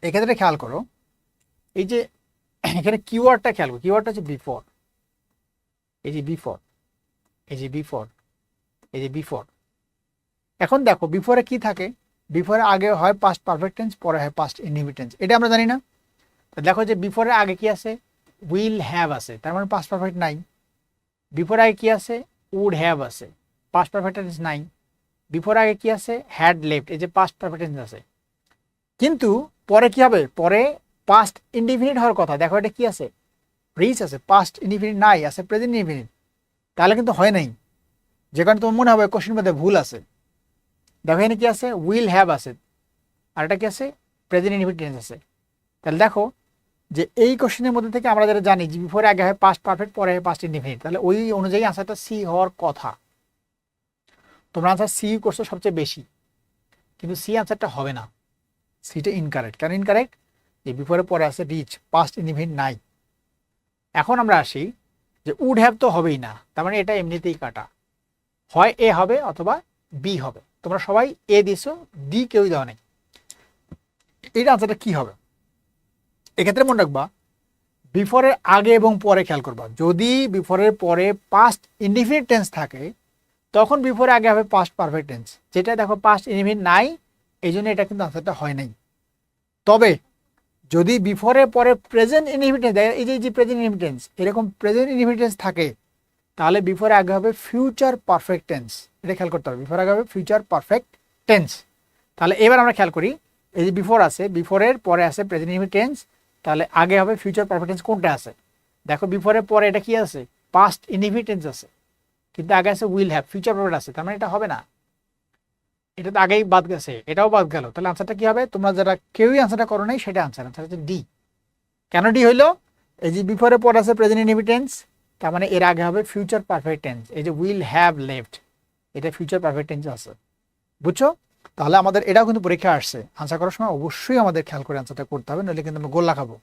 এক্ষেত্রে খেয়াল করো, এই যে এখানে কিওয়ার্ডটা খেয়াল করো, কিওয়ার্ডটা হচ্ছে বিফোর, এই যে বিফোর, এই যে বিফোর, এই যে বিফোর। এখন দেখো বিফোরে কি থাকে, বিফোরে আগে হয় পাস্ট পারফেক্ট টেন্স, পরে হয় পাস্ট ইনডিফিনিট টেন্স, এটা আমরা জানি না। তো দেখো যে বিফোরে আগে কি আছে, উইল হ্যাভ আছে, তার মানে পাস্ট পারফেক্ট নাই। বিফোর আগে কি আছে, উড হ্যাভ আছে, পাস্ট পারফেক্ট টেন্স নাই। বিফোর আগে কি আছে, হ্যাড লেফট, এই যে পাস্ট পারফেক্ট টেন্স আছে। কিন্তু পরে কি হবে, পরে পাস্ট ইনডিফিনিট হওয়ার কথা, দেখো এটা কি আছে, রিচ আছে, পাস্ট ইনডিফিনিট নাই, আছে প্রেজেন্ট ইনডিফিনিট, তাহলে কিন্তু হয় নাই। যে কারণে তোমার মনে হবে কোশ্চেন মধ্যে ভুল আছে। দেখো এখানে কি আছে, উইল হ্যাভ আছে, আর এটা কি আছে, প্রেজেন্ট ইনডিফিনিট টেন্স আছে। তাহলে দেখো যে এই কোশ্চেনের মধ্যে থেকে আমরা যেটা জানি যে বিফোরে আগে হয় পাস্ট পারফেক্ট, পরে হয় পাস্ট ইনডিফিনিট, তাহলে ওই অনুযায়ী আনসারটা সি হওয়ার কথা। তোমরা আনসার সি করছো সবচেয়ে বেশি, কিন্তু সি আনসারটা হবে না, সিটা ইনকারেক্ট। কেন ইনকারেক্ট, যে বিফোরে পরে আছে রিচ, পাস্ট ইনডিফিনিট নাই। এখন আমরা আসি যে উড হ্যাভ তো হবেই না, তার মানে এটা এমনিতেই কাটা, হয় এ হবে অথবা বি হবে। তোমরা সবাই এ দিছো, ডি কেউই দেওয়া নেই। এটা আনসারটা কি হবে, এক্ষেত্রে মনে রাখবা বিফোরের আগে এবং পরে খেয়াল করবা। যদি বিফোরের পরে পাস্ট ইনডিফিনিট টেন্স থাকে তখন বিফোরে আগে হবে পাস্ট পারফেক্ট টেন্স, যেটা দেখো পাস্ট ইনডিফিনিট নাই, এই জন্য এটা কিন্তু আনসারটা হয় নাই। তবে যদি বিফোরে পরে প্রেজেন্ট ইনডিফিনিট টেন্স, এই যে প্রেজেন্ট ইনডিফিনিট টেন্স, এরকম প্রেজেন্ট ইনডিফিনিট টেন্স থাকে, তাহলে বিফোরে আগে হবে ফিউচার পারফেক্ট টেন্স। এটা খেয়াল করতে হবে, বিফোরে আগে হবে ফিউচার পারফেক্ট টেন্স। তাহলে এবার আমরা খেয়াল করি, এই যে বিফোর আছে, বিফোরের পরে আছে প্রেজেন্ট ইনডিফিনিট টেন্স, তাহলে আগে হবে ফিউচার পারফেক্ট টেন্স কোনটা আছে, দেখো বিফোরের পরে এটা কি আছে, পাস্ট ইনডিফিনিট টেন্স আছে, কিন্তু আগে আছে উইল হ্যাভ, ফিউচার পারফেক্ট আছে, তার মানে এটা হবে না, এটা তো আগেই বাদ গেছে, এটাও বাদ গেল। তাহলে আনসারটা কি হবে, তোমরা যারা কেউই আনসারটা করো নাই সেটা আনসার, আনসার হচ্ছে ডি। কেন ডি হইলো, এই যে বিফোরের পর আছে প্রেজেন্ট ইনডিফিনিট টেন্স, তার মানে এর আগে হবে ফিউচার পারফেক্ট টেন্স, এই যে উইল হ্যাভ লেফট, এটা ফিউচার পারফেক্ট টেন্স আছে, বুঝছো? তাহলে আমাদের এটাও কিন্তু পরীক্ষা আসছে, আনসার করার সময় অবশ্যই আমাদের খেয়াল করে আনসারটা করতে হবে, নইলে কিন্তু আমরা গোল লাগাবো।